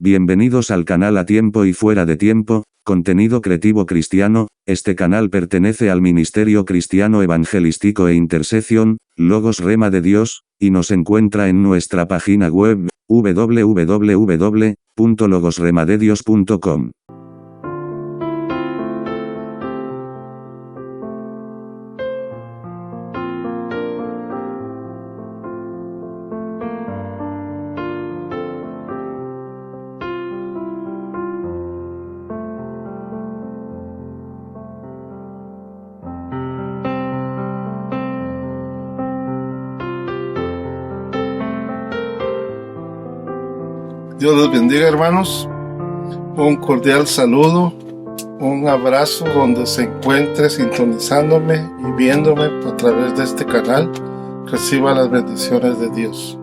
Bienvenidos al canal A Tiempo y Fuera de Tiempo, contenido creativo cristiano. Este canal pertenece al Ministerio Cristiano Evangelístico e Intercesión, Logos Rema de Dios, y nos encuentra en nuestra página web, www.logosremadedios.com. Dios los bendiga, hermanos. Un cordial saludo, un abrazo donde se encuentre sintonizándome y viéndome a través de este canal. Reciba las bendiciones de Dios.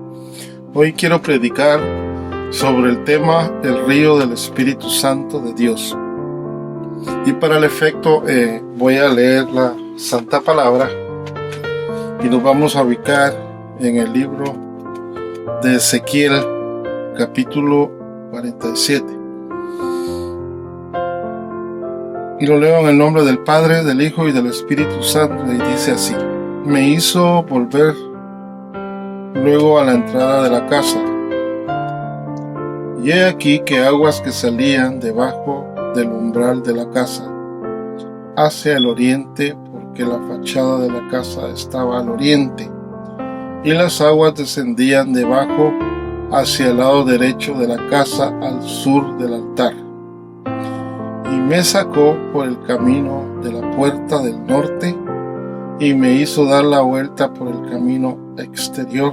Hoy quiero predicar sobre el tema el río del Espíritu Santo de Dios. Y para el efecto voy a leer la Santa Palabra y nos vamos a ubicar en el libro de Ezequiel, capítulo 47. Y lo leo en el nombre del Padre, del Hijo y del Espíritu Santo, y dice así: Me hizo volver luego a la entrada de la casa, y he aquí que aguas que salían debajo del umbral de la casa hacia el oriente, porque la fachada de la casa estaba al oriente, y las aguas descendían debajo hacia el lado derecho de la casa al sur del altar. Y me sacó por el camino de la puerta del norte y me hizo dar la vuelta por el camino exterior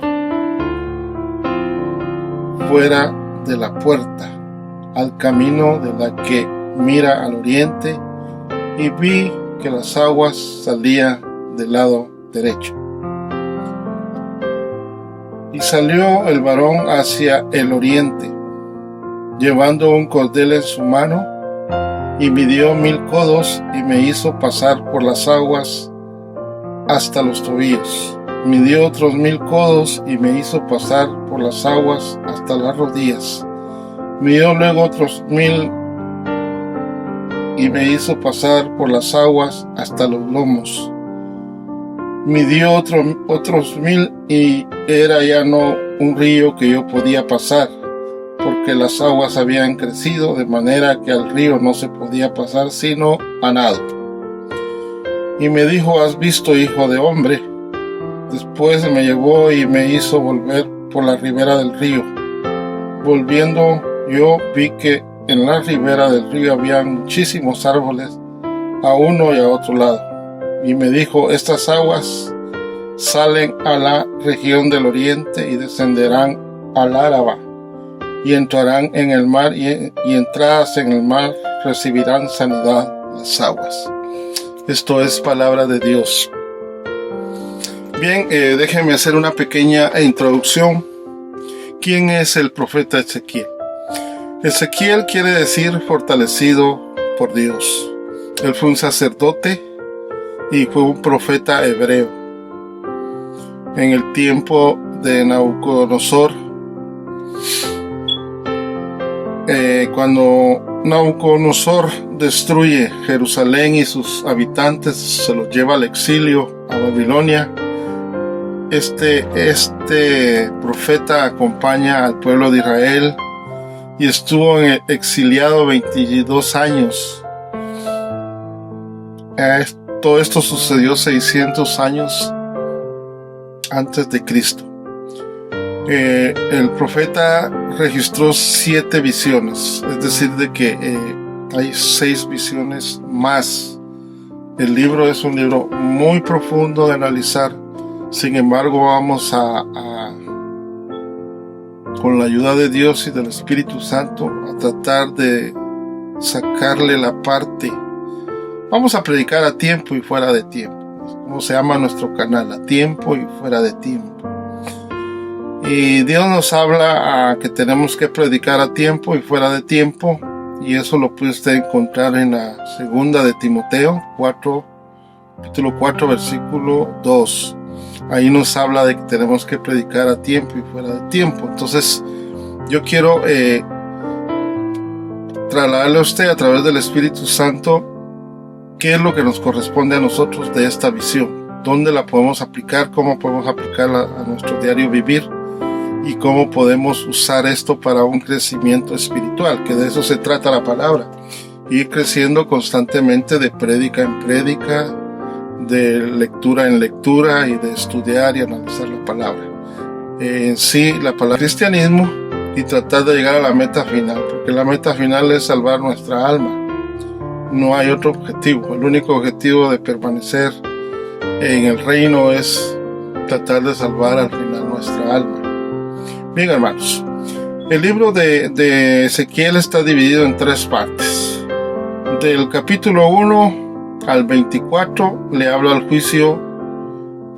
fuera de la puerta al camino de la que mira al oriente, y vi que las aguas salían del lado derecho. Y salió el varón hacia el oriente, llevando un cordel en su mano, y midió 1000 codos, y me hizo pasar por las aguas hasta los tobillos. Midió otros 1000 codos, y me hizo pasar por las aguas hasta las rodillas. Midió luego otros 1000, y me hizo pasar por las aguas hasta los lomos. Midió otros 1000, y era ya no un río que yo podía pasar, porque las aguas habían crecido de manera que al río no se podía pasar sino a nado. Y me dijo: ¿Has visto, hijo de hombre? Después me llevó y me hizo volver por la ribera del río. Volviendo yo vi que en la ribera del río había muchísimos árboles a uno y a otro lado. Y me dijo: estas aguas salen a la región del oriente y descenderán al Araba, y entrarán en el mar, y entradas en el mar recibirán sanidad las aguas. Esto es palabra de Dios. Bien, déjenme hacer una pequeña introducción. ¿Quién es el profeta Ezequiel? Ezequiel quiere decir fortalecido por Dios. Él fue un sacerdote y fue un profeta hebreo. En el tiempo de Nabucodonosor, cuando Nabucodonosor destruye Jerusalén y sus habitantes, se los lleva al exilio a Babilonia, este profeta acompaña al pueblo de Israel y estuvo exiliado 22 años. Todo esto sucedió 600 años antes de Cristo. El profeta registró 7 visiones, es decir, de que hay 6 visiones más. El libro es un libro muy profundo de analizar. Sin embargo, vamos con la ayuda de Dios y del Espíritu Santo, a tratar de sacarle la parte. Vamos a predicar a tiempo y fuera de tiempo. Como se llama nuestro canal, A Tiempo y Fuera de Tiempo. Y Dios nos habla a que tenemos que predicar a tiempo y fuera de tiempo, y eso lo puede usted encontrar en la segunda de Timoteo 4, capítulo 4, versículo 2. Ahí nos habla de que tenemos que predicar a tiempo y fuera de tiempo. Entonces yo quiero trasladarle a usted a través del Espíritu Santo qué es lo que nos corresponde a nosotros de esta visión, dónde la podemos aplicar, cómo podemos aplicarla a nuestro diario vivir y cómo podemos usar esto para un crecimiento espiritual, que de eso se trata la palabra, ir creciendo constantemente de prédica en prédica, de lectura en lectura y de estudiar y analizar la palabra. En sí, la palabra cristianismo, y tratar de llegar a la meta final, porque la meta final es salvar nuestra alma. No hay otro objetivo. El único objetivo de permanecer en el reino es tratar de salvar al final nuestra alma. Bien, hermanos, el libro de Ezequiel está dividido en 3 partes. Del capítulo 1 al 24 le habla al juicio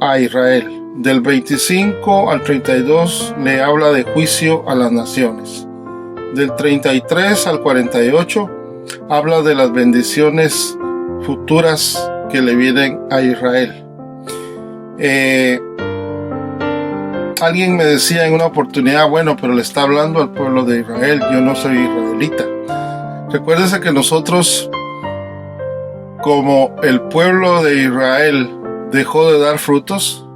a Israel. Del 25 al 32 le habla de juicio a las naciones. Del 33 al 48 habla de las bendiciones futuras que le vienen a Israel. Alguien me decía en una oportunidad, bueno, pero le está hablando al pueblo de Israel, yo no soy israelita. Recuérdese que nosotros, como el pueblo de Israel dejó de dar frutos,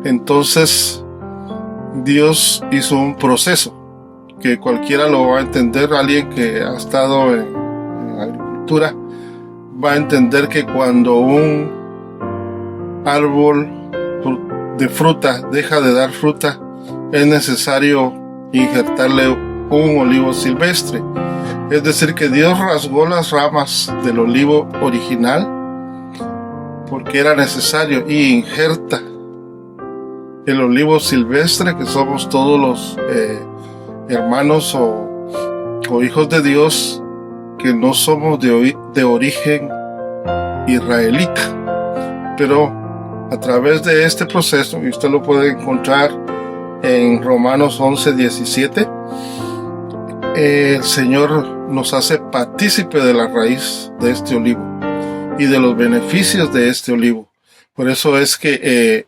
entonces Dios hizo un proceso que cualquiera lo va a entender. Alguien que ha estado en agricultura va a entender que cuando un árbol de fruta deja de dar fruta, es necesario injertarle un olivo silvestre. Es decir, que Dios rasgó las ramas del olivo original porque era necesario, y injerta el olivo silvestre, que somos todos los hermanos o hijos de Dios que no somos de origen israelita, pero a través de este proceso, y usted lo puede encontrar en Romanos 11:17, el Señor nos hace partícipe de la raíz de este olivo y de los beneficios de este olivo. Por eso es que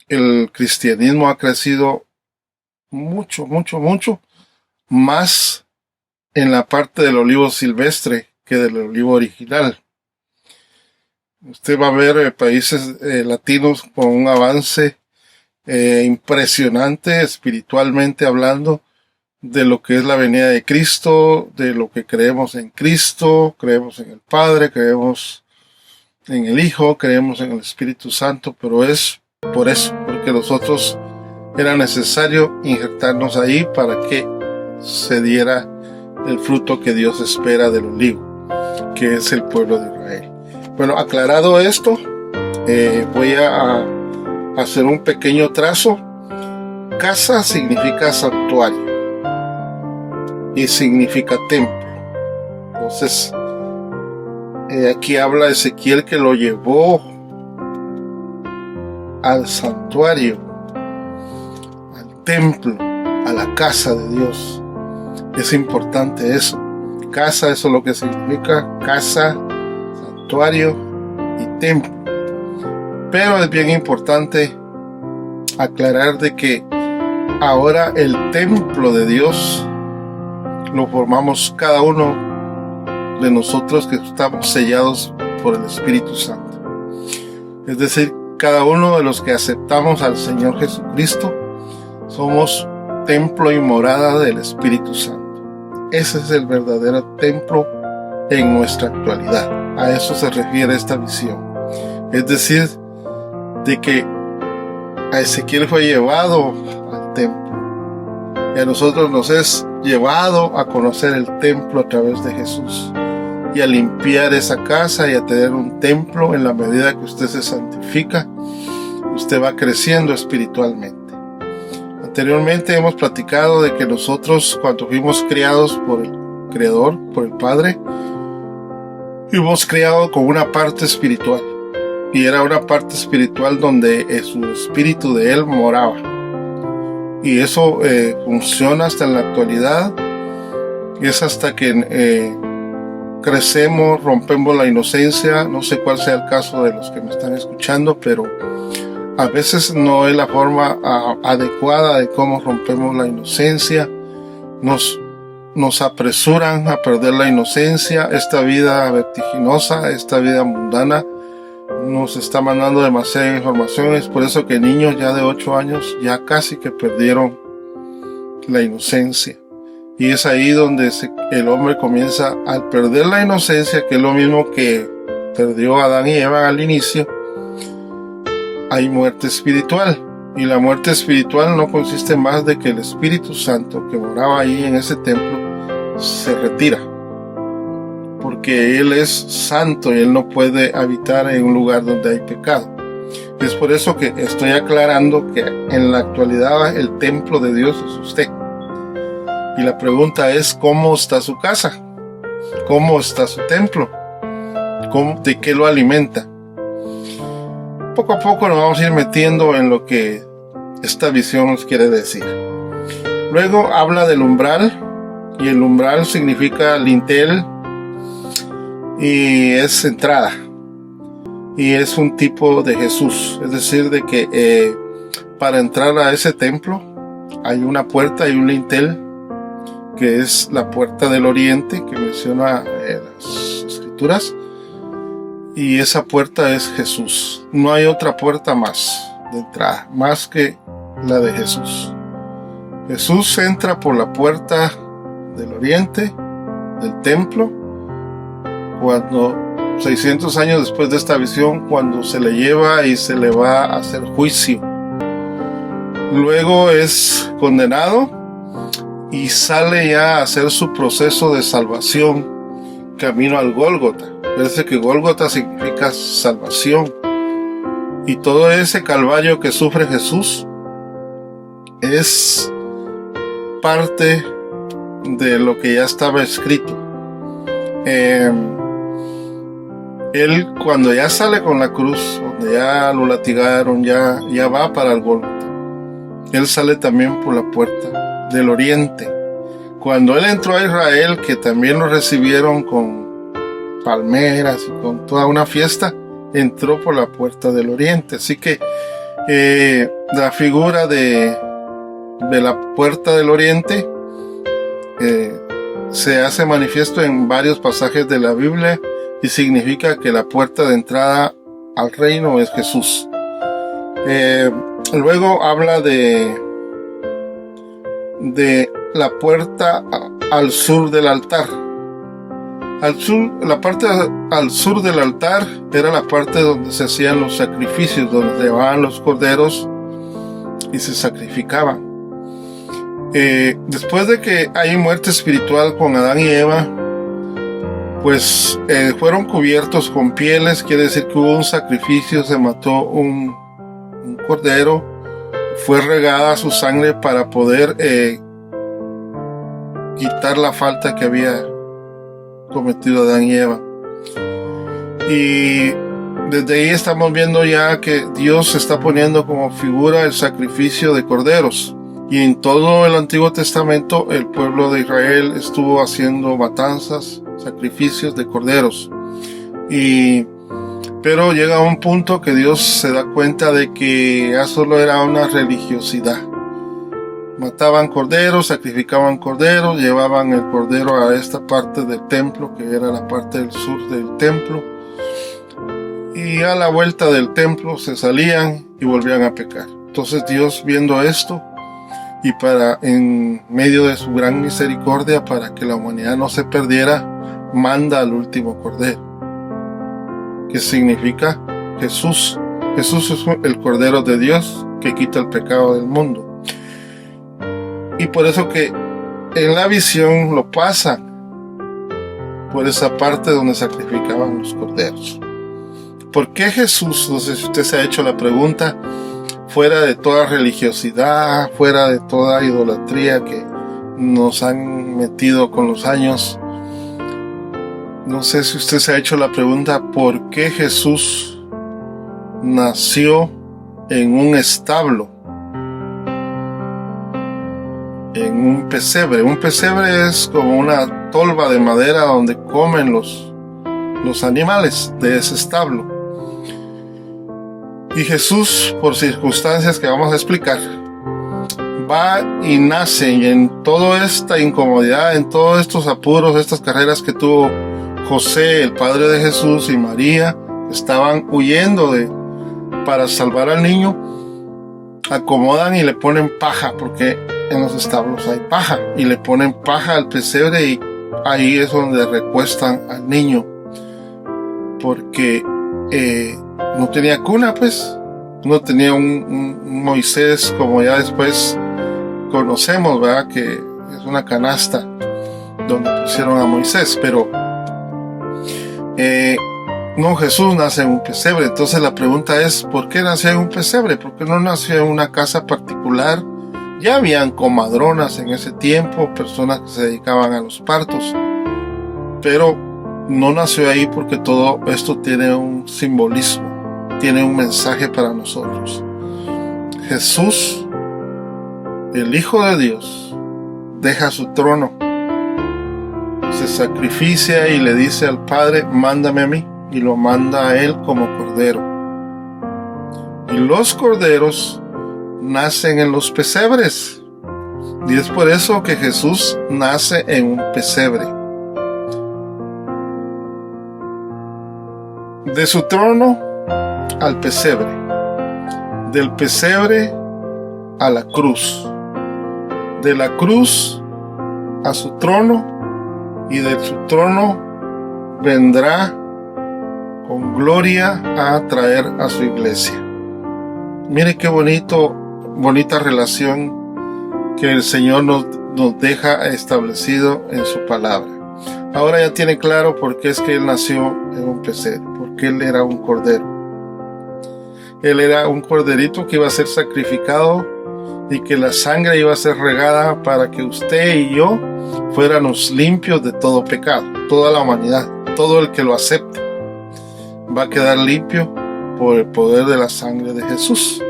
el cristianismo ha crecido mucho más en la parte del olivo silvestre que del olivo original. Usted va a ver países latinos con un avance impresionante espiritualmente hablando, de lo que es la venida de Cristo, de lo que creemos en Cristo, creemos en el Padre, creemos en el Hijo, creemos en el Espíritu Santo, pero es por eso, porque nosotros era necesario injertarnos ahí para que se diera el fruto que Dios espera del olivo, que es el pueblo de Israel. Bueno, aclarado esto, voy a hacer un pequeño trazo. Casa significa santuario y significa templo. Entonces, aquí habla Ezequiel que lo llevó al santuario, al templo, a la casa de Dios. Es importante eso. Casa, eso es lo que significa casa, santuario y templo. Pero es bien importante aclarar de que ahora el templo de Dios lo formamos cada uno de nosotros que estamos sellados por el Espíritu Santo. Es decir, cada uno de los que aceptamos al Señor Jesucristo somos templo y morada del Espíritu Santo. Ese es el verdadero templo en nuestra actualidad. A eso se refiere esta visión. Es decir, de que a Ezequiel fue llevado al templo y a nosotros nos es llevado a conocer el templo a través de Jesús y a limpiar esa casa y a tener un templo. En la medida que usted se santifica, usted va creciendo espiritualmente. Anteriormente hemos platicado de que nosotros, cuando fuimos criados por el Creador, por el Padre, fuimos criados con una parte espiritual, y era una parte espiritual donde su espíritu de Él moraba. Y eso funciona hasta en la actualidad, y es hasta que crecemos, rompemos la inocencia. No sé cuál sea el caso de los que me están escuchando, pero a veces no es la forma adecuada de cómo rompemos la inocencia. Nos nos apresuran a perder la inocencia. Esta vida vertiginosa, esta vida mundana, nos está mandando demasiada información. Es por eso que niños ya de 8 años ya casi que perdieron la inocencia. Y es ahí donde el hombre comienza a perder la inocencia, que es lo mismo que perdió Adán y Eva al inicio. Hay muerte espiritual. Y la muerte espiritual no consiste más de que el Espíritu Santo que moraba ahí en ese templo se retira. Porque Él es santo y Él no puede habitar en un lugar donde hay pecado. Es por eso que estoy aclarando que en la actualidad el templo de Dios es usted. Y la pregunta es, ¿cómo está su casa? ¿Cómo está su templo? ¿De qué lo alimenta? Poco a poco nos vamos a ir metiendo en lo que esta visión nos quiere decir. Luego habla del umbral, y el umbral significa lintel y es entrada. Y es un tipo de Jesús, es decir, de que para entrar a ese templo hay una puerta y un lintel, que es la puerta del oriente, que menciona las escrituras. Y esa puerta es Jesús. No hay otra puerta más de entrada, más que la de Jesús. Jesús entra por la puerta del oriente, del templo, cuando 600 años después de esta visión, cuando se le lleva y se le va a hacer juicio. Luego es condenado y sale ya a hacer su proceso de salvación, camino al Gólgota. Parece que Gólgota significa salvación. Y todo ese calvario que sufre Jesús es parte de lo que ya estaba escrito. Él, cuando ya sale con la cruz, donde ya lo latigaron, ya va para el Gólgota. Él sale también por la puerta del oriente. Cuando él entró a Israel, que también lo recibieron con palmeras y con toda una fiesta, entró por la puerta del oriente. Así que la figura de la puerta del oriente se hace manifiesto en varios pasajes de la Biblia y significa que la puerta de entrada al reino es Jesús. Luego habla de la puerta al sur del altar. La parte al sur del altar era la parte donde se hacían los sacrificios, donde llevaban los corderos y se sacrificaban. Después de que hay muerte espiritual con Adán y Eva, pues fueron cubiertos con pieles, quiere decir que hubo un sacrificio, se mató un cordero, fue regada su sangre para poder quitar la falta que había cometido Adán y Eva. Y desde ahí estamos viendo ya que Dios se está poniendo como figura el sacrificio de corderos. Y en todo el Antiguo Testamento el pueblo de Israel estuvo haciendo matanzas, sacrificios de corderos. Pero llega un punto que Dios se da cuenta de que ya solo era una religiosidad. Mataban corderos, sacrificaban corderos, llevaban el cordero a esta parte del templo, que era la parte del sur del templo, y a la vuelta del templo se salían y volvían a pecar. Entonces Dios, viendo esto, y en medio de su gran misericordia, para que la humanidad no se perdiera, manda al último cordero, que significa Jesús. Jesús es el cordero de Dios que quita el pecado del mundo. Y por eso que en la visión lo pasan por esa parte donde sacrificaban los corderos. ¿Por qué Jesús? No sé si usted se ha hecho la pregunta, fuera de toda religiosidad, fuera de toda idolatría que nos han metido con los años. No sé si usted se ha hecho la pregunta, ¿por qué Jesús nació en un establo? En un pesebre. Un pesebre es como una tolva de madera donde comen los animales de ese establo. Y Jesús, por circunstancias que vamos a explicar, va y nace, y en toda esta incomodidad, en todos estos apuros, estas carreras que tuvo José, el padre de Jesús, y María, estaban huyendo para salvar al niño, acomodan y le ponen paja, porque en los establos hay paja, y le ponen paja al pesebre, y ahí es donde recuestan al niño, porque no tenía cuna, pues, no tenía un Moisés como ya después conocemos, ¿verdad? Que es una canasta donde pusieron a Moisés, pero no, Jesús nace en un pesebre. Entonces la pregunta es, ¿por qué nació en un pesebre? ¿Por qué no nació en una casa particular? Ya habían comadronas en ese tiempo, personas que se dedicaban a los partos, pero no nació ahí porque todo esto tiene un simbolismo, tiene un mensaje para nosotros. Jesús, el Hijo de Dios, deja su trono, se sacrifica y le dice al Padre, mándame a mí, y lo manda a él como cordero. Y los corderos nacen en los pesebres, y es por eso que Jesús nace en un pesebre. De su trono al pesebre, del pesebre a la cruz, de la cruz a su trono, y de su trono vendrá con gloria a traer a su iglesia. Mire qué bonita relación que el Señor nos deja establecido en su palabra. Ahora ya tiene claro por qué es que Él nació en un pesebre, porque Él era un cordero. Él era un corderito que iba a ser sacrificado y que la sangre iba a ser regada para que usted y yo fuéramos limpios de todo pecado. Toda la humanidad, todo el que lo acepte, va a quedar limpio por el poder de la sangre de Jesús.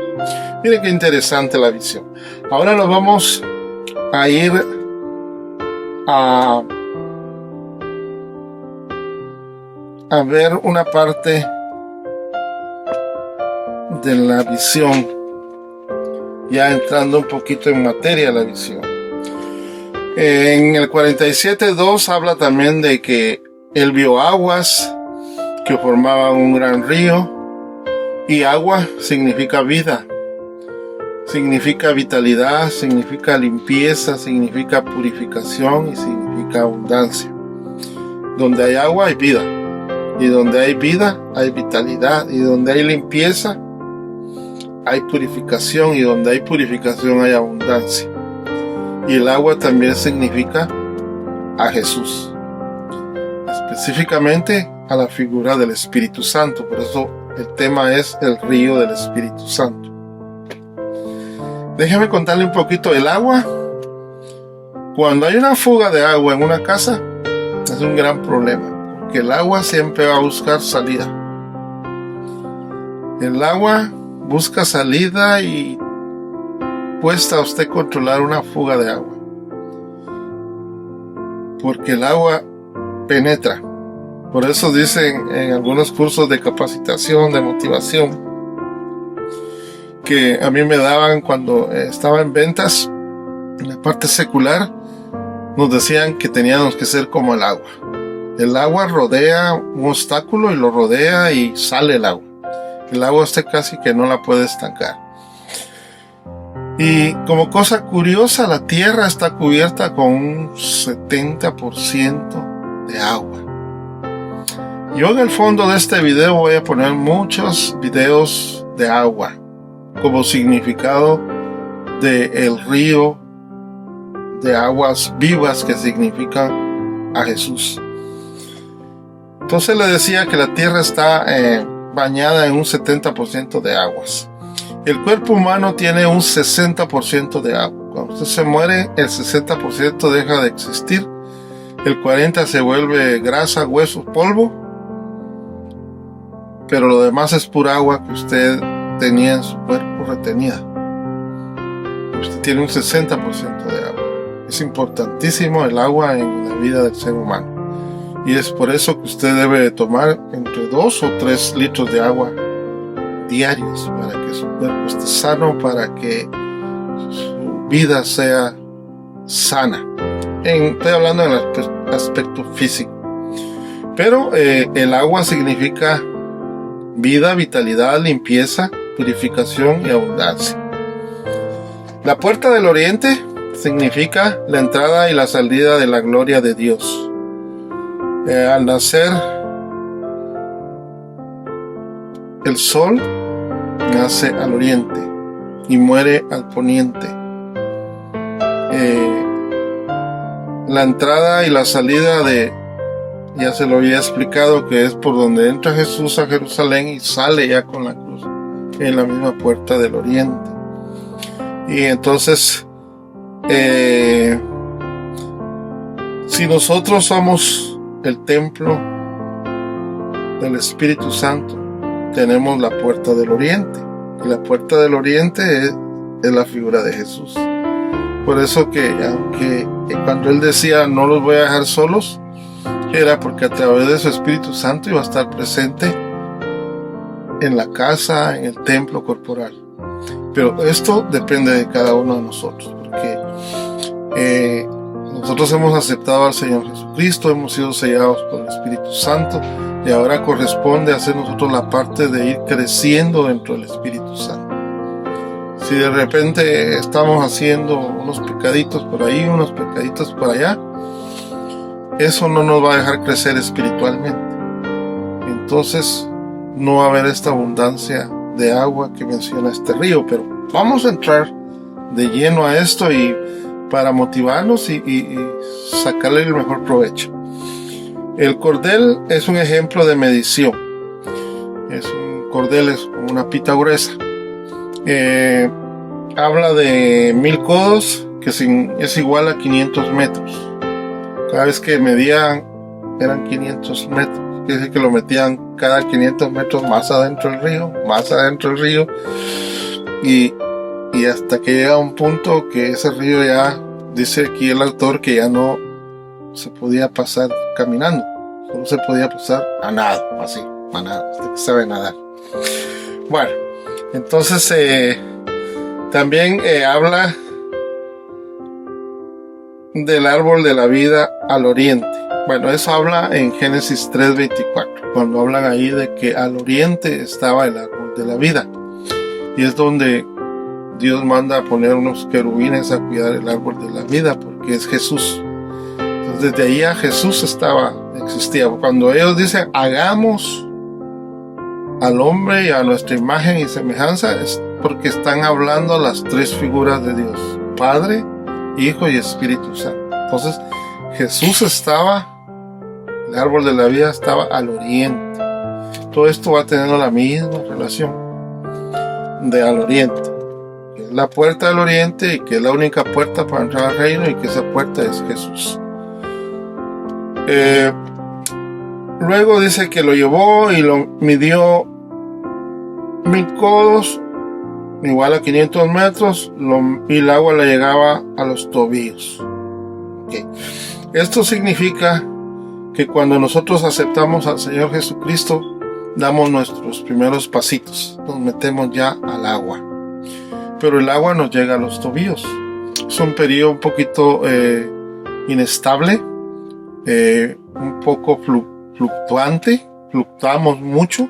Mire qué interesante la visión. Ahora nos vamos a ir a ver una parte de la visión, ya entrando un poquito en materia la visión. En el 47:2 habla también de que él vio aguas que formaban un gran río, y agua significa vida, significa vitalidad, significa limpieza, significa purificación y significa abundancia. Donde hay agua hay vida, y donde hay vida hay vitalidad, y donde hay limpieza hay purificación, y donde hay purificación hay abundancia. Y el agua también significa a Jesús, específicamente a la figura del Espíritu Santo. Por eso el tema es el río del Espíritu Santo. Déjeme contarle un poquito. El agua, cuando hay una fuga de agua en una casa, es un gran problema, porque el agua siempre va a buscar salida. El agua busca salida y cuesta a usted controlar una fuga de agua, porque el agua penetra. Por eso dicen en algunos cursos de capacitación, de motivación, que a mí me daban cuando estaba en ventas, en la parte secular, nos decían que teníamos que ser como el agua. El agua rodea un obstáculo y lo rodea y sale el agua. El agua usted casi que no la puede estancar. Y como cosa curiosa, la tierra está cubierta con un 70% de agua. Yo en el fondo de este video voy a poner muchos videos de agua como significado del río de aguas vivas que significan a Jesús. Entonces le decía que la tierra está bañada en un 70% de aguas. El cuerpo humano tiene un 60% de agua. Cuando usted se muere, el 60% deja de existir. El 40% se vuelve grasa, huesos, polvo. Pero lo demás es pura agua que usted tenía en su cuerpo retenida. Usted tiene un 60% de agua. Es importantísimo el agua en la vida del ser humano. Y es por eso que usted debe tomar entre 2 o 3 litros de agua diarios para que su cuerpo esté sano, para que su vida sea sana. Estoy hablando en el aspecto físico. Pero el agua significa vida, vitalidad, limpieza, purificación y abundancia. La puerta del oriente significa la entrada y la salida de la gloria de Dios. Al nacer el sol, nace al oriente y muere al poniente. La entrada y la salida ya se lo había explicado, que es por donde entra Jesús a Jerusalén y sale ya con la cruz en la misma puerta del oriente. Y entonces, si nosotros somos el templo del Espíritu Santo, tenemos la puerta del oriente, y la puerta del oriente es la figura de Jesús. Por eso que aunque cuando él decía no los voy a dejar solos, era porque a través de su Espíritu Santo iba a estar presente en la casa, en el templo corporal. Pero esto depende de cada uno de nosotros, porque nosotros hemos aceptado al Señor Jesucristo, hemos sido sellados por el Espíritu Santo, y ahora corresponde hacer nosotros la parte de ir creciendo dentro del Espíritu Santo. Si de repente estamos haciendo unos pecaditos por ahí, unos pecaditos por allá, eso no nos va a dejar crecer espiritualmente. Entonces no va a haber esta abundancia de agua que menciona este río. Pero vamos a entrar de lleno a esto y para motivarnos y sacarle el mejor provecho. El cordel es un ejemplo de medición. Un cordel es como una pita gruesa. Habla de 1000 codos, que es igual a 500 metros. Cada vez que medían eran 500 metros. Quiere decir que lo metían cada 500 metros más adentro del río, y hasta que llega un punto que ese río ya, dice aquí el autor, que ya no se podía pasar caminando, solo se podía pasar a nado, así, a nado, usted que sabe nadar. Bueno, entonces también habla del árbol de la vida al oriente. Bueno, eso habla en Génesis 3:24, cuando hablan ahí de que al oriente estaba el árbol de la vida, y es donde Dios manda a poner unos querubines a cuidar el árbol de la vida, porque es Jesús. Entonces desde ahí a Jesús existía. Cuando ellos dicen hagamos al hombre y a nuestra imagen y semejanza, es porque están hablando las tres figuras de Dios: Padre, Hijo y Espíritu Santo. Entonces Jesús el árbol de la vida estaba al oriente. Todo esto va teniendo la misma relación de al oriente, que es la puerta del oriente y que es la única puerta para entrar al reino, y que esa puerta es Jesús. Luego dice que lo llevó y lo midió 1000 codos, igual a 500 metros, y el agua le llegaba a los tobillos. Okay. Esto significa que cuando nosotros aceptamos al Señor Jesucristo, damos nuestros primeros pasitos, nos metemos ya al agua, pero el agua nos llega a los tobillos. Es un periodo un poquito inestable, un poco fluctuante, fluctuamos mucho,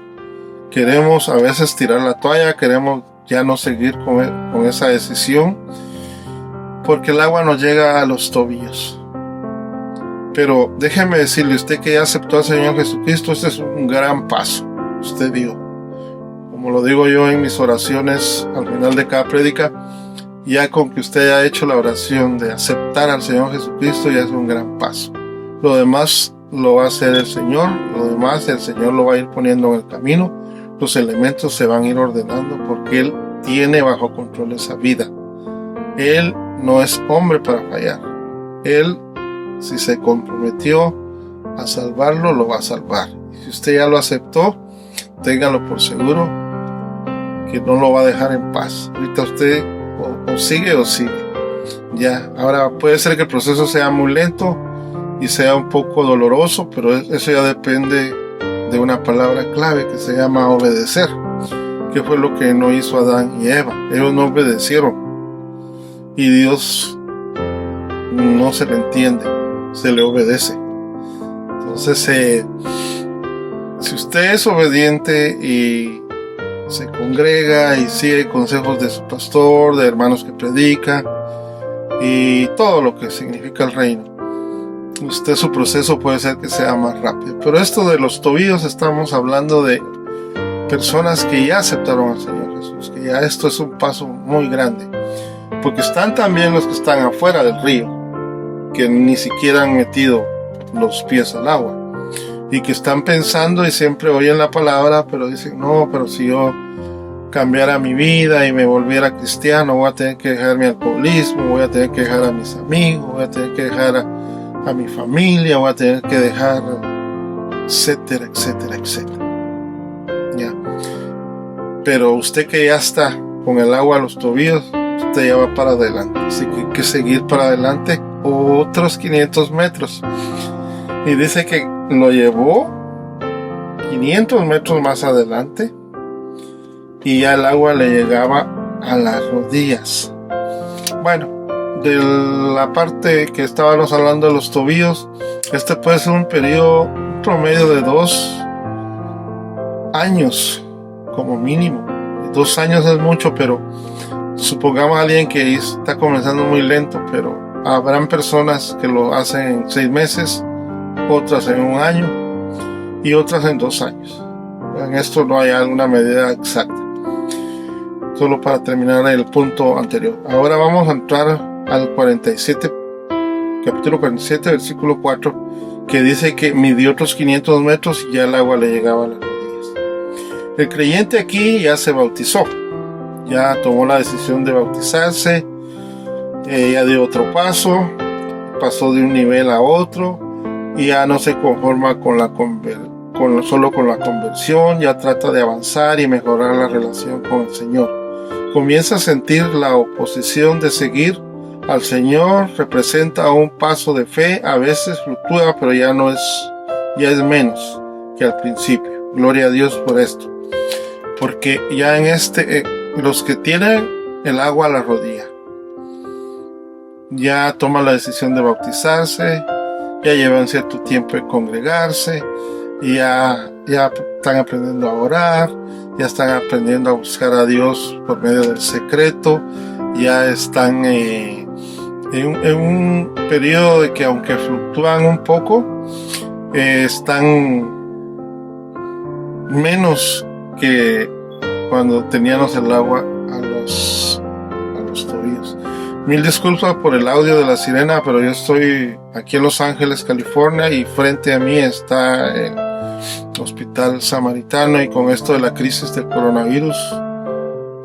queremos a veces tirar la toalla, queremos ya no seguir con esa decisión, porque el agua nos llega a los tobillos. Pero déjeme decirle, usted que ya aceptó al Señor Jesucristo, este es un gran paso. Usted dio, como lo digo yo en mis oraciones al final de cada prédica, ya con que usted haya hecho la oración de aceptar al Señor Jesucristo, ya es un gran paso. Lo demás lo va a hacer el Señor, lo demás el Señor lo va a ir poniendo en el camino, los elementos se van a ir ordenando, porque Él tiene bajo control esa vida. Él no es hombre para fallar. Él, si se comprometió a salvarlo, lo va a salvar. Y si usted ya lo aceptó, téngalo por seguro que no lo va a dejar en paz. Ahorita usted o sigue. Ya, ahora puede ser que el proceso sea muy lento y sea un poco doloroso, pero eso ya depende de una palabra clave que se llama obedecer, que fue lo que no hizo Adán y Eva. Ellos no obedecieron. y Dios no se le entiende, se le obedece. Entonces, si usted es obediente y se congrega y sigue consejos de su pastor, de hermanos que predican y todo lo que significa el reino, su proceso puede ser que sea más rápido. Pero esto de los tobillos, estamos hablando de personas que ya aceptaron al Señor Jesús, que ya esto es un paso muy grande, porque están también los que están afuera del río, que ni siquiera han metido los pies al agua y que están pensando y siempre oyen la palabra, pero dicen: no, pero si yo cambiara mi vida y me volviera cristiano, voy a tener que dejar mi alcoholismo, voy a tener que dejar a mis amigos, voy a tener que dejar a mi familia, voy a tener que dejar, etcétera, etcétera, etcétera. Ya. Pero usted que ya está con el agua a los tobillos, usted ya va para adelante, así que hay que seguir para adelante otros 500 metros. Y dice que lo llevó 500 metros más adelante y ya el agua le llegaba a las rodillas. Bueno, de la parte que estábamos hablando de los tobillos, este puede ser un periodo promedio de 2 años como mínimo. 2 años es mucho, pero supongamos a alguien que está comenzando muy lento, pero habrán personas que lo hacen en 6 meses, otras en 1 año y otras en 2 años. En esto no hay alguna medida exacta. Solo para terminar el punto anterior. Ahora vamos a entrar al 47, capítulo 47, versículo 4, que dice que midió otros 500 metros y ya el agua le llegaba a las rodillas. El creyente aquí ya se bautizó, ya tomó la decisión de bautizarse, ya dio otro paso, pasó de un nivel a otro y ya no se conforma solo con la conversión, ya trata de avanzar y mejorar la relación con el Señor. Comienza a sentir la oposición de seguir al Señor, representa un paso de fe, a veces fluctúa, pero ya es menos que al principio. Gloria a Dios por esto, porque ya en los que tienen el agua a la rodilla, ya toman la decisión de bautizarse, ya llevan cierto tiempo de congregarse, y ya están aprendiendo a orar, ya están aprendiendo a buscar a Dios por medio del secreto, ya están en un periodo de que, aunque fluctúan un poco, están menos que cuando teníamos el agua a los tobillos. Mil disculpas por el audio de la sirena, pero yo estoy aquí en Los Ángeles, California, y frente a mí está el Hospital Samaritano, y con esto de la crisis del coronavirus,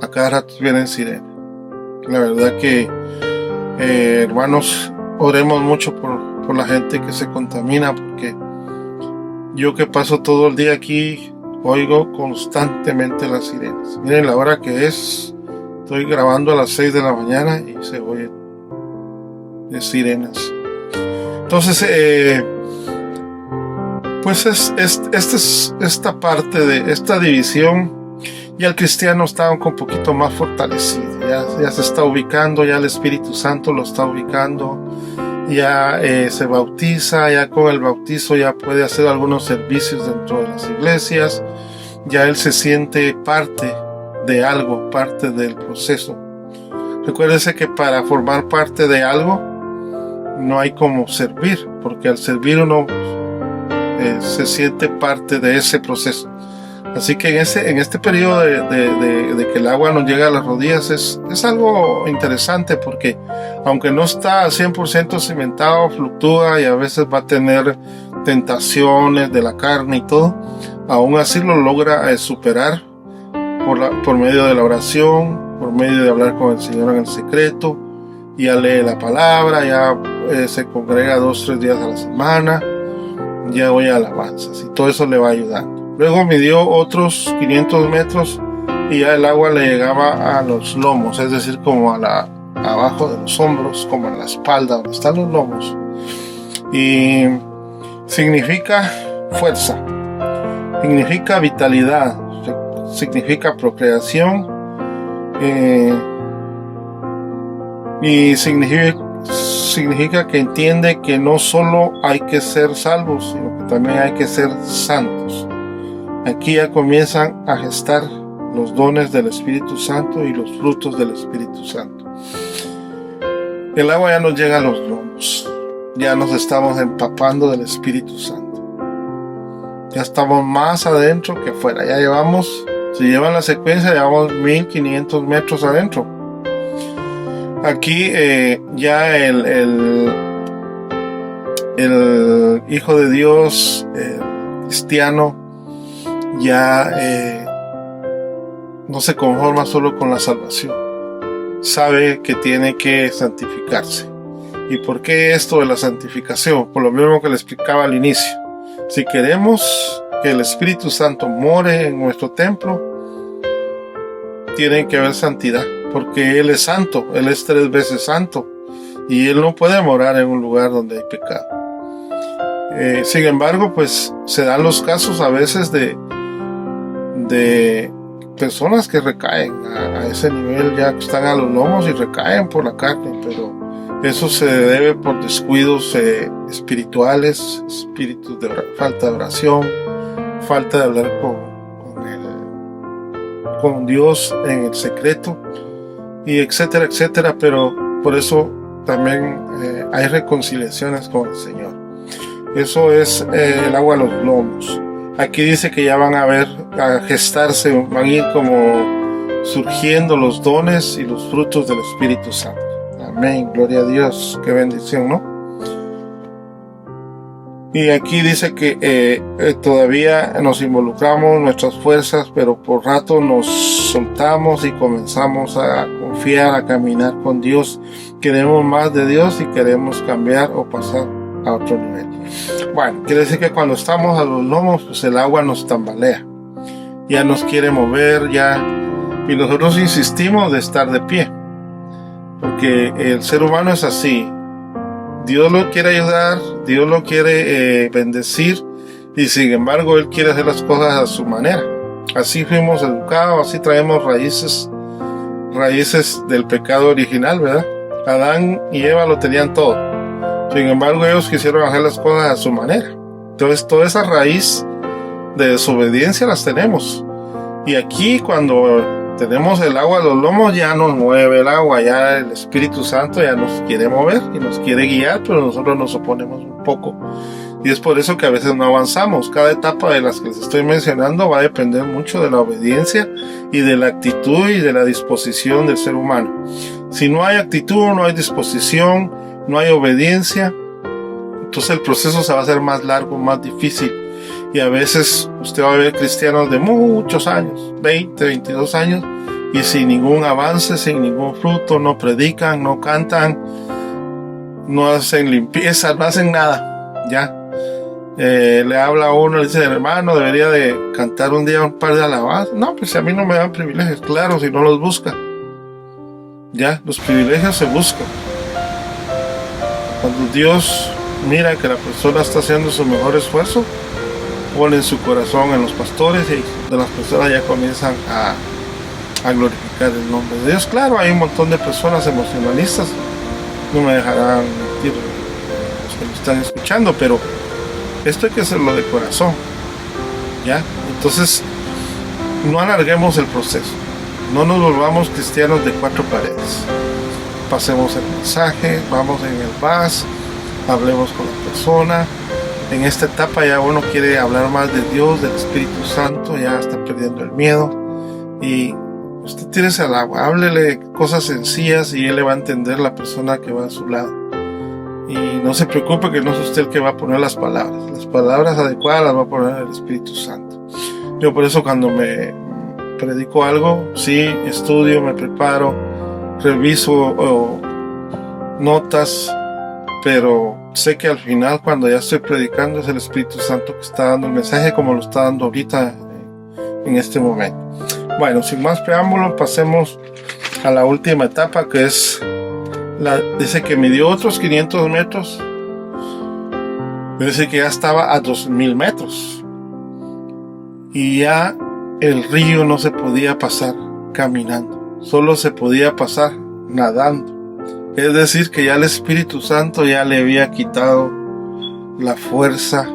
a cada rato vienen sirenas. La verdad que, hermanos, oremos mucho por la gente que se contamina, porque yo, que paso todo el día aquí, oigo constantemente las sirenas. Miren la hora que es. Estoy grabando a las 6 de la mañana y se oye de sirenas. Entonces, pues esta parte de esta división, ya el cristiano está un poquito más fortalecido. Ya se está ubicando, ya el Espíritu Santo lo está ubicando. Ya se bautiza, ya con el bautizo ya puede hacer algunos servicios dentro de las iglesias. Ya él se siente parte de algo, parte del proceso. Recuérdese que para formar parte de algo no hay como servir, porque al servir uno se siente parte de ese proceso. Así que en este periodo de que el agua nos llega a las rodillas es algo interesante, porque aunque no está al 100% cimentado, fluctúa y a veces va a tener tentaciones de la carne y todo, aún así lo logra superar por medio de la oración, por medio de hablar con el Señor en el secreto. Ya lee la palabra, ya se congrega 2-3 días a la semana, ya oye alabanzas, y todo eso le va ayudando. Luego midió otros 500 metros y ya el agua le llegaba a los lomos, es decir, como abajo de los hombros, como en la espalda, donde están los lomos. Y significa fuerza, significa vitalidad, significa procreación, Y significa que entiende que no solo hay que ser salvos, sino que también hay que ser santos. Aquí ya comienzan a gestar los dones del Espíritu Santo y los frutos del Espíritu Santo. El agua ya nos llega a los lomos, ya nos estamos empapando del Espíritu Santo. Ya estamos más adentro que afuera. Ya llevamos, si llevan la secuencia, llevamos 1500 metros adentro. Aquí ya el Hijo de Dios, el cristiano, ya no se conforma solo con la salvación. Sabe que tiene que santificarse. ¿Y por qué esto de la santificación? Por lo mismo que le explicaba al inicio. Si queremos que el Espíritu Santo more en nuestro templo, tiene que haber santidad, porque Él es santo, Él es 3 veces santo, y Él no puede morar en un lugar donde hay pecado. Sin embargo, pues se dan los casos a veces de personas que recaen a ese nivel, ya que están a los lomos y recaen por la carne, pero eso se debe por descuidos espirituales, espíritus de falta de oración, falta de hablar con Dios en el secreto, y etcétera, etcétera. Pero por eso también hay reconciliaciones con el Señor. Eso es el agua a los lomos. Aquí dice que ya van a gestarse, van a ir como surgiendo los dones y los frutos del Espíritu Santo. Amén, gloria a Dios, qué bendición, ¿no? Y aquí dice que todavía nos involucramos nuestras fuerzas, pero por rato nos soltamos y comenzamos a confiar, a caminar con Dios. Queremos más de Dios y queremos cambiar o pasar a otro nivel. Bueno, quiere decir que cuando estamos a los lomos, pues el agua nos tambalea, ya nos quiere mover, ya, y nosotros insistimos de estar de pie, porque el ser humano es así. Dios lo quiere ayudar, Dios lo quiere bendecir, y sin embargo Él quiere hacer las cosas a su manera. Así fuimos educados, así traemos raíces del pecado original, ¿verdad? Adán y Eva lo tenían todo. Sin embargo, ellos quisieron hacer las cosas a su manera. Entonces, toda esa raíz de desobediencia las tenemos. Y aquí, cuando tenemos el agua a los lomos, ya nos mueve el agua, ya el Espíritu Santo ya nos quiere mover y nos quiere guiar, pero nosotros nos oponemos un poco. Y es por eso que a veces no avanzamos. Cada etapa de las que les estoy mencionando va a depender mucho de la obediencia y de la actitud y de la disposición del ser humano. Si no hay actitud, no hay disposición, no hay obediencia, entonces el proceso se va a hacer más largo, más difícil. Y a veces usted va a ver cristianos de muchos años, 20, 22 años, y sin ningún avance, sin ningún fruto, no predican, no cantan, no hacen limpieza, no hacen nada, ¿ya? Le habla a uno, le dice, hermano, debería de cantar un día un par de alabanzas. No, pues a mí no me dan privilegios, claro, si no los busca. Ya, los privilegios se buscan. Cuando Dios mira que la persona está haciendo su mejor esfuerzo, pone en su corazón en los pastores, y de las personas ya comienzan a glorificar el nombre de Dios. Claro, hay un montón de personas emocionalistas, no me dejarán mentir los que me están escuchando, pero esto hay que hacerlo de corazón, ¿ya? Entonces, no alarguemos el proceso, no nos volvamos cristianos de 4 paredes. Pasemos el mensaje, vamos en el bus, hablemos con la persona. En esta etapa ya uno quiere hablar más de Dios, del Espíritu Santo, ya está perdiendo el miedo. Y usted tírese al agua, háblele cosas sencillas y él le va a entender, la persona que va a su lado. Y no se preocupe que no es usted el que va a poner las palabras adecuadas las va a poner el Espíritu Santo. Yo por eso cuando me predico algo, sí, estudio, me preparo, reviso notas, pero sé que al final, cuando ya estoy predicando, es el Espíritu Santo que está dando el mensaje, como lo está dando ahorita en este momento. Bueno, sin más preámbulos, pasemos a la última etapa, que es dice que midió otros 500 metros. Dice que ya estaba a 2000 metros y ya el río no se podía pasar caminando, solo se podía pasar nadando. Es decir, que ya el Espíritu Santo ya le había quitado la fuerza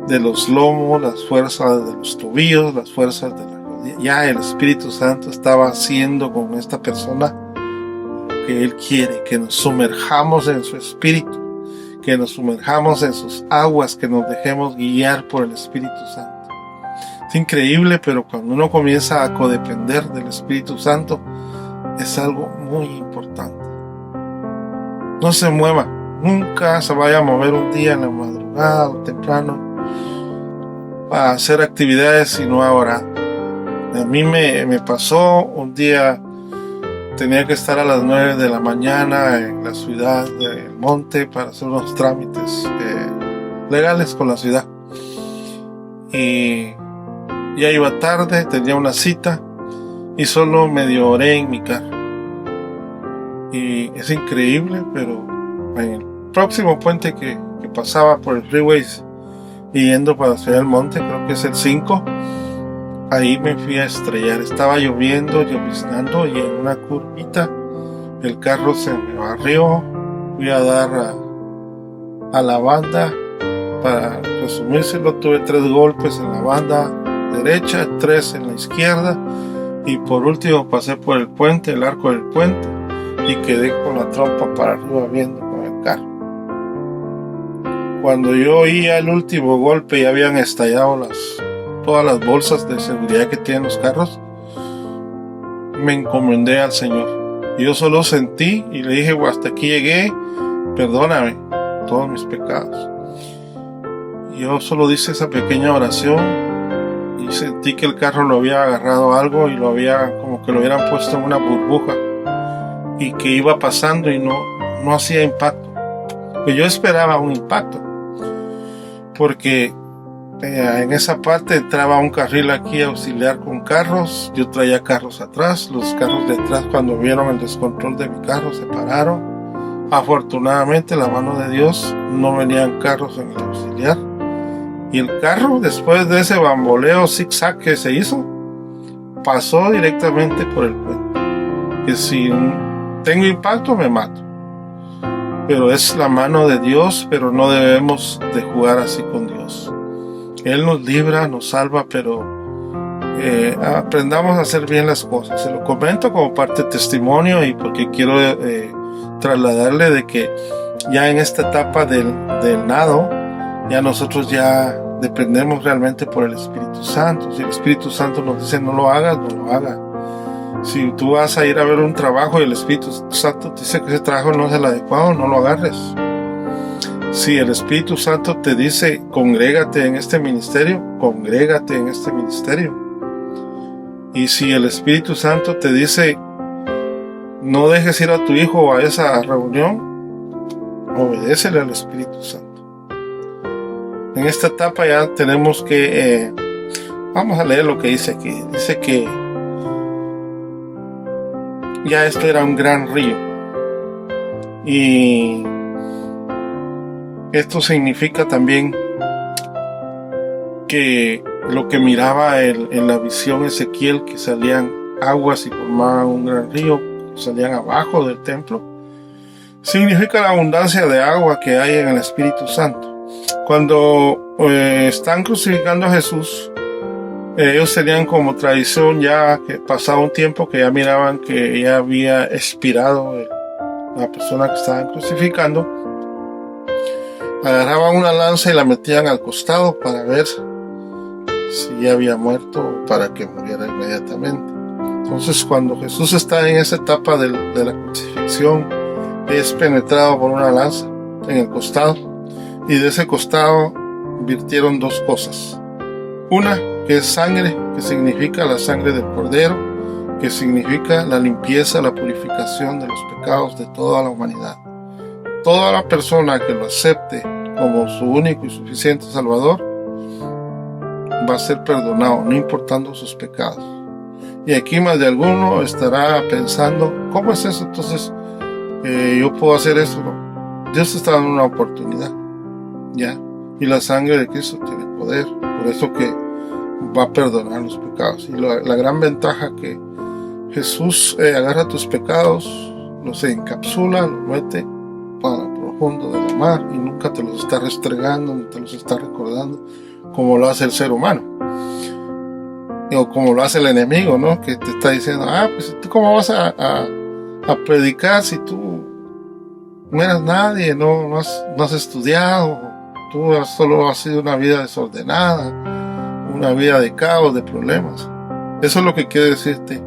de los lomos, las fuerzas de los tobillos, las fuerzas de la rodilla. Ya el Espíritu Santo estaba haciendo con esta persona lo que Él quiere, que nos sumerjamos en su Espíritu, que nos sumerjamos en sus aguas, que nos dejemos guiar por el Espíritu Santo. Es increíble, pero cuando uno comienza a codepender del Espíritu Santo, es algo muy importante. No se mueva, nunca se vaya a mover un día en la madrugada o temprano a hacer actividades y no a orar. A mí me pasó un día, tenía que estar a las 9 de la mañana en la ciudad del Monte para hacer unos trámites legales con la ciudad. Y ya iba tarde, tenía una cita y solo medio oré en mi carro. Y es increíble, pero en el próximo puente que pasaba por el freeway y yendo para la ciudad del Monte, creo que es el 5, ahí me fui a estrellar. Estaba lloviendo, lloviznando, y en una curvita el carro se me barrió. Fui a dar a la banda. Para resumírselo, tuve 3 golpes en la banda derecha, 3 en la izquierda, y por último pasé por el puente, el arco del puente, y quedé con la trompa para arriba viendo con el carro. Cuando yo oía el último golpe y habían estallado todas las bolsas de seguridad que tienen los carros, me encomendé al Señor. Yo solo sentí y le dije: hasta aquí llegué, perdóname todos mis pecados. Yo solo hice esa pequeña oración y sentí que el carro lo había agarrado algo y como que lo hubieran puesto en una burbuja y que iba pasando y no hacía impacto. Pues yo esperaba un impacto, porque en esa parte entraba un carril aquí auxiliar con carros. Yo traía carros atrás. Los carros de atrás, cuando vieron el descontrol de mi carro, se pararon. Afortunadamente, la mano de Dios, no venían carros en el auxiliar. Y el carro, después de ese bamboleo zigzag que se hizo, pasó directamente por el puente. Que si tengo impacto, me mato. Pero es la mano de Dios, pero no debemos de jugar así con Dios. Él nos libra, nos salva, pero aprendamos a hacer bien las cosas. Se lo comento como parte de testimonio y porque quiero trasladarle de que ya en esta etapa del nado, ya nosotros ya dependemos realmente por el Espíritu Santo. Si el Espíritu Santo nos dice no lo hagas, no lo hagas. Si tú vas a ir a ver un trabajo y el Espíritu Santo te dice que ese trabajo no es el adecuado, no lo agarres. Si el Espíritu Santo te dice congrégate en este ministerio, congrégate en este ministerio. Y si el Espíritu Santo te dice no dejes ir a tu hijo a esa reunión, obedécele al Espíritu Santo. En esta etapa ya tenemos que vamos a leer lo que dice aquí. Dice que ya esto era un gran río, y esto significa también que lo que miraba en la visión Ezequiel, que salían aguas y formaban un gran río, salían abajo del templo, significa la abundancia de agua que hay en el Espíritu Santo. Cuando están crucificando a Jesús, ellos tenían como tradición, ya que pasaba un tiempo, que ya miraban que ya había expirado la persona que estaban crucificando, agarraban una lanza y la metían al costado para ver si ya había muerto o para que muriera inmediatamente. Entonces, cuando Jesús está en esa etapa de la crucifixión, es penetrado por una lanza en el costado, y de ese costado virtieron 2 cosas. Una, que es sangre, que significa la sangre del Cordero, que significa la limpieza, la purificación de los pecados de toda la humanidad. Toda la persona que lo acepte como su único y suficiente Salvador va a ser perdonado, no importando sus pecados. Y aquí más de alguno estará pensando, ¿cómo es eso? Entonces, yo puedo hacer eso, ¿no? Dios está dando una oportunidad, ¿ya? Y la sangre de Cristo tiene poder, por eso que va a perdonar los pecados. Y la gran ventaja que Jesús agarra tus pecados, los encapsula, los mete para el profundo de la mar y nunca te los está restregando ni te los está recordando como lo hace el ser humano o como lo hace el enemigo, ¿no? Que te está diciendo, pues tú cómo vas a predicar si tú no eres nadie, no has estudiado, tú solo has sido una vida desordenada, una vida de caos, de problemas. Eso es lo que quiere decirte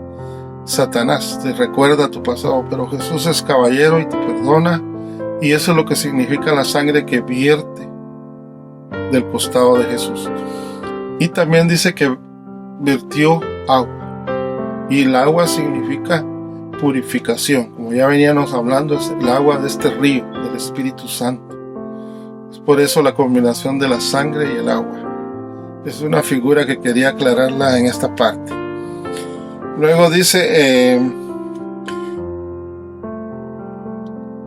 Satanás, te recuerda tu pasado, pero Jesús es caballero y te perdona, y eso es lo que significa la sangre que vierte del costado de Jesús. Y también dice que vertió agua, y el agua significa purificación, como ya veníamos hablando, es el agua de este río del Espíritu Santo. Es por eso la combinación de la sangre y el agua. Es una figura que quería aclararla en esta parte. Luego dice,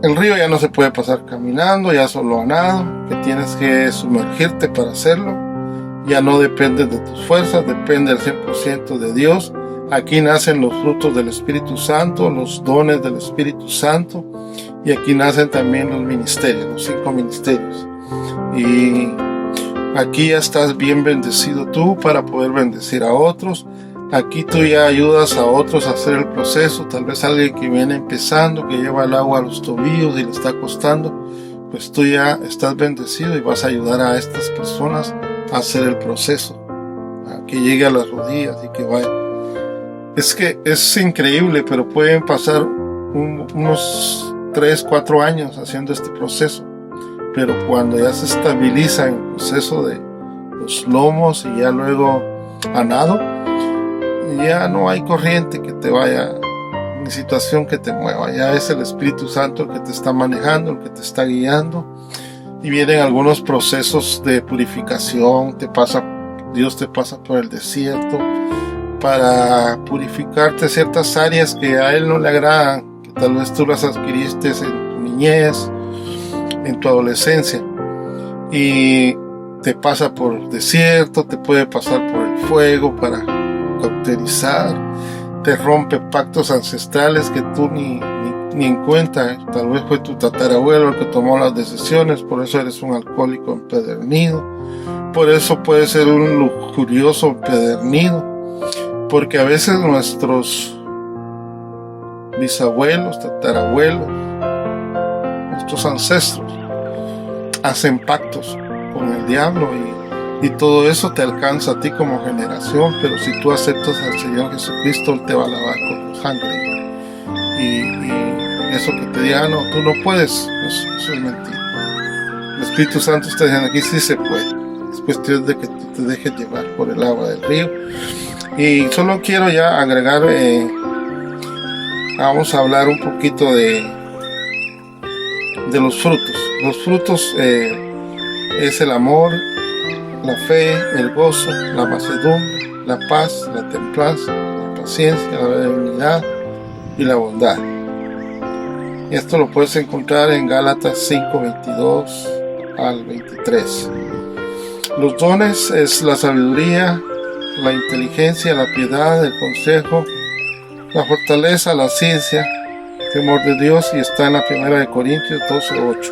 el río ya no se puede pasar caminando, ya solo a nado, que tienes que sumergirte para hacerlo. Ya no depende de tus fuerzas, depende al 100% de Dios. Aquí nacen los frutos del Espíritu Santo, los dones del Espíritu Santo, y aquí nacen también los ministerios, los 5 ministerios. Y aquí ya estás bien bendecido tú para poder bendecir a otros. Aquí tú ya ayudas a otros a hacer el proceso. Tal vez alguien que viene empezando, que lleva el agua a los tobillos y le está costando, pues tú ya estás bendecido y vas a ayudar a estas personas a hacer el proceso, a que llegue a las rodillas y que vaya. Es que es increíble, pero pueden pasar unos 3-4 años haciendo este proceso. Pero cuando ya se estabiliza en el proceso de los lomos y ya luego a nado, ya no hay corriente que te vaya, ni situación que te mueva. Ya es el Espíritu Santo el que te está manejando, el que te está guiando. Y vienen algunos procesos de purificación. Dios te pasa por el desierto para purificarte ciertas áreas que a Él no le agradan, que tal vez tú las adquiriste en tu niñez, en tu adolescencia, y te pasa por el desierto, te puede pasar por el fuego para cauterizar, te rompe pactos ancestrales que tú ni en cuenta. Tal vez fue tu tatarabuelo el que tomó las decisiones, por eso eres un alcohólico empedernido, por eso puedes ser un lujurioso empedernido, porque a veces nuestros bisabuelos, tatarabuelos, nuestros ancestros hacen pactos con el diablo y todo eso te alcanza a ti como generación. Pero si tú aceptas al Señor Jesucristo, Él te va a lavar con sangre, y eso que te diga, no, tú no puedes, eso es mentira. El Espíritu Santo está diciendo aquí, sí se puede. Es cuestión de que tú te dejes llevar por el agua del río. Y solo quiero ya agregar, vamos a hablar un poquito de los frutos. Los frutos es el amor, la fe, el gozo, la mansedumbre, la paz, la templanza, la paciencia, la benignidad y la bondad. Y esto lo puedes encontrar en Gálatas 5:22 al 23. Los dones es la sabiduría, la inteligencia, la piedad, el consejo, la fortaleza, la ciencia, el temor de Dios, y está en la 1 Corintios 12:8.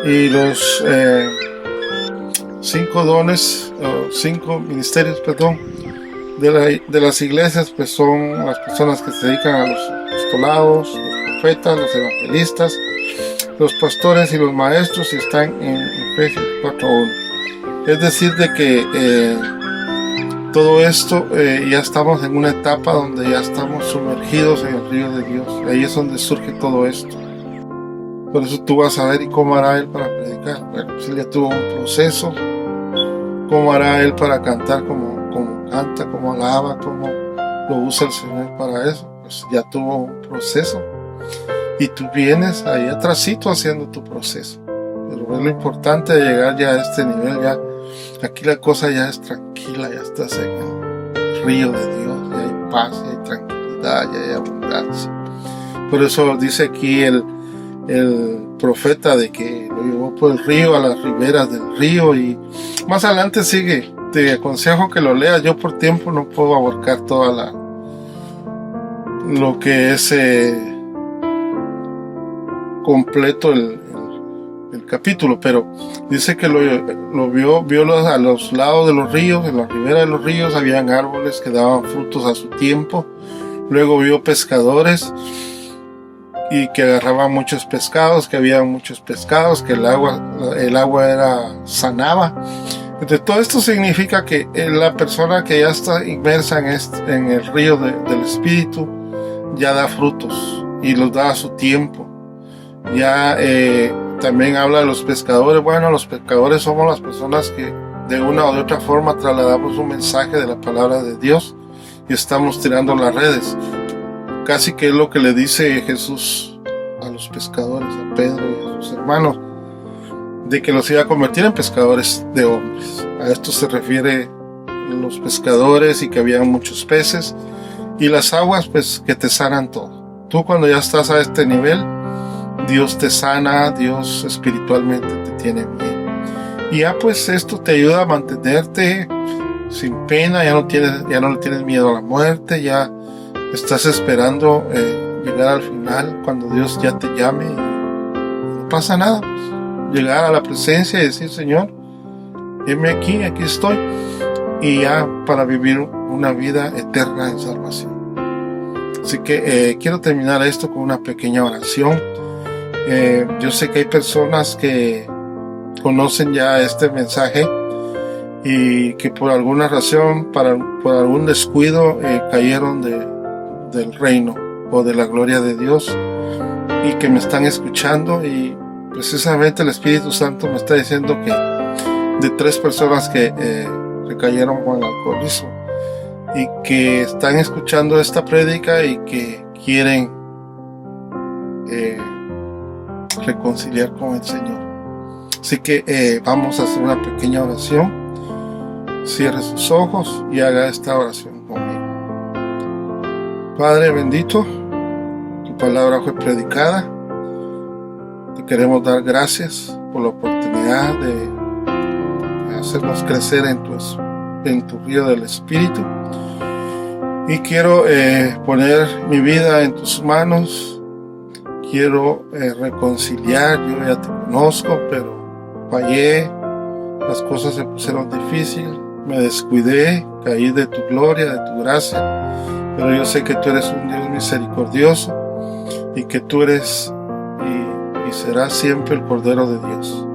Y los 5 dones, 5 ministerios, de las iglesias, pues son las personas que se dedican a los apostolados, los profetas, los evangelistas, los pastores y los maestros, y están en Efesios 4:1. Es decir, de que todo esto ya estamos en una etapa donde ya estamos sumergidos en el río de Dios. Ahí es donde surge todo esto. Por eso tú vas a ver, ¿y cómo hará Él para predicar? Bueno, pues Él ya tuvo un proceso. ¿Cómo hará Él para cantar como canta, como alaba, como lo usa el Señor para eso? Pues ya tuvo un proceso. Y tú vienes ahí atrasito haciendo tu proceso. Pero es lo importante de llegar ya a este nivel. Ya aquí la cosa ya es tranquila, ya estás en el río de Dios, ya hay paz, ya hay tranquilidad, ya hay abundancia. Por eso dice aquí el profeta de que lo llevó por el río, a las riberas del río, y más adelante sigue. Te aconsejo que lo leas. Yo por tiempo no puedo abarcar toda lo que es completo el capítulo, pero dice que lo vio a los lados de los ríos, en la ribera de los ríos habían árboles que daban frutos a su tiempo. Luego vio pescadores y que agarraban muchos pescados, que había muchos pescados, que el agua sanaba. Entonces, todo esto significa que la persona que ya está inmersa en el río del Espíritu ya da frutos y los da a su tiempo. Ya también habla de los pescadores. Bueno, los pescadores somos las personas que de una o de otra forma trasladamos un mensaje de la palabra de Dios y estamos tirando las redes. Casi que es lo que le dice Jesús a los pescadores, a Pedro y a sus hermanos, de que los iba a convertir en pescadores de hombres. A esto se refiere los pescadores y que había muchos peces y las aguas, pues, que te sanan todo. Tú cuando ya estás a este nivel, Dios te sana, Dios espiritualmente te tiene bien. Y ya pues esto te ayuda a mantenerte sin pena, ya no le tienes miedo a la muerte, ya estás esperando llegar al final cuando Dios ya te llame y no pasa nada, pues. Llegar a la presencia y decir, Señor, heme aquí estoy, y ya para vivir una vida eterna en salvación. Así que quiero terminar esto con una pequeña oración. Yo sé que hay personas que conocen ya este mensaje y que por alguna razón, por algún descuido, cayeron del reino o de la gloria de Dios y que me están escuchando, y precisamente el Espíritu Santo me está diciendo que de 3 personas que recayeron con el alcoholismo y que están escuchando esta prédica y que quieren reconciliar con el Señor. Así que vamos a hacer una pequeña oración. Cierre sus ojos y haga esta oración conmigo. Padre bendito, tu palabra fue predicada. Te queremos dar gracias por la oportunidad de hacernos crecer en tu río del Espíritu. Y quiero poner mi vida en tus manos. Quiero reconciliar. Yo ya te conozco, pero fallé. Las cosas se pusieron difíciles. Me descuidé. Caí de tu gloria, de tu gracia. Pero yo sé que tú eres un Dios misericordioso y que tú eres y serás siempre el Cordero de Dios.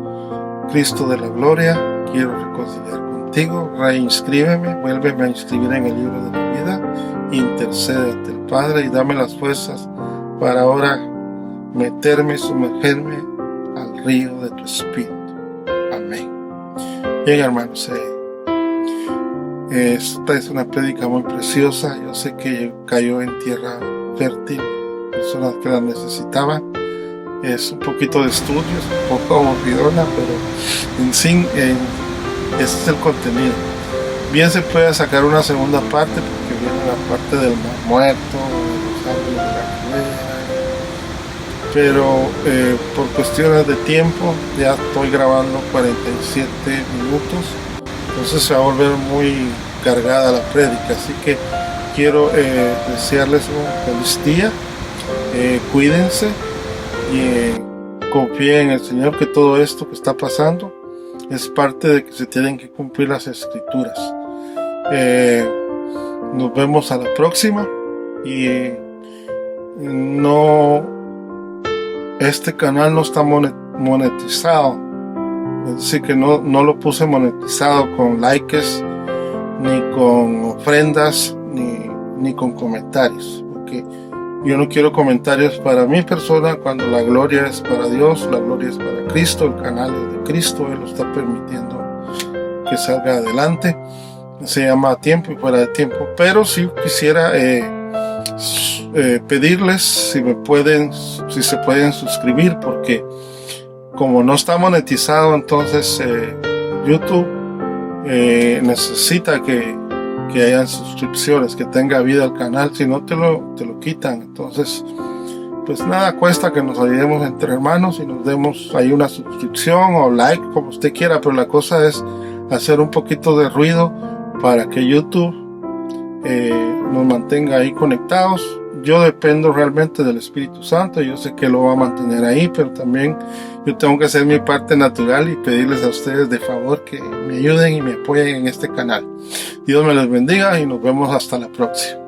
Cristo de la gloria, quiero reconciliar contigo. Reinscríbeme, vuélveme a inscribir en el libro de la vida. Intercede ante el Padre y dame las fuerzas para ahora meterme y sumergerme al río de tu Espíritu. Amén. Bien, hermanos, esta es una prédica muy preciosa. Yo sé que cayó en tierra fértil, personas que la necesitaban. Es un poquito de estudio, es un poco aburridona, pero en sí, este es el contenido. Bien se puede sacar una segunda parte, porque viene la parte del mar muerto, de los árboles de la ribera, pero por cuestiones de tiempo ya estoy grabando 47 minutos, entonces se va a volver muy cargada la prédica, así que quiero desearles un feliz día. Cuídense y confíen en el Señor, que todo esto que está pasando es parte de que se tienen que cumplir las escrituras. Nos vemos a la próxima. Y este canal no está monetizado, es decir que no lo puse monetizado con likes, ni con ofrendas, ni con comentarios, porque yo no quiero comentarios para mi persona, cuando la gloria es para Dios, la gloria es para Cristo, el canal es de Cristo, Él lo está permitiendo que salga adelante. Se llama A Tiempo y Fuera de Tiempo. Pero si quisiera pedirles si se pueden suscribir, porque como no está monetizado, entonces YouTube necesita que hayan suscripciones, que tenga vida el canal, si no te lo quitan. Entonces, pues nada cuesta que nos ayudemos entre hermanos y nos demos ahí una suscripción o like, como usted quiera, pero la cosa es hacer un poquito de ruido para que YouTube nos mantenga ahí conectados. yo dependo realmente del Espíritu Santo. Yo sé que lo va a mantener ahí, pero también yo tengo que hacer mi parte natural y pedirles a ustedes de favor que me ayuden y me apoyen en este canal. Dios me los bendiga y nos vemos hasta la próxima.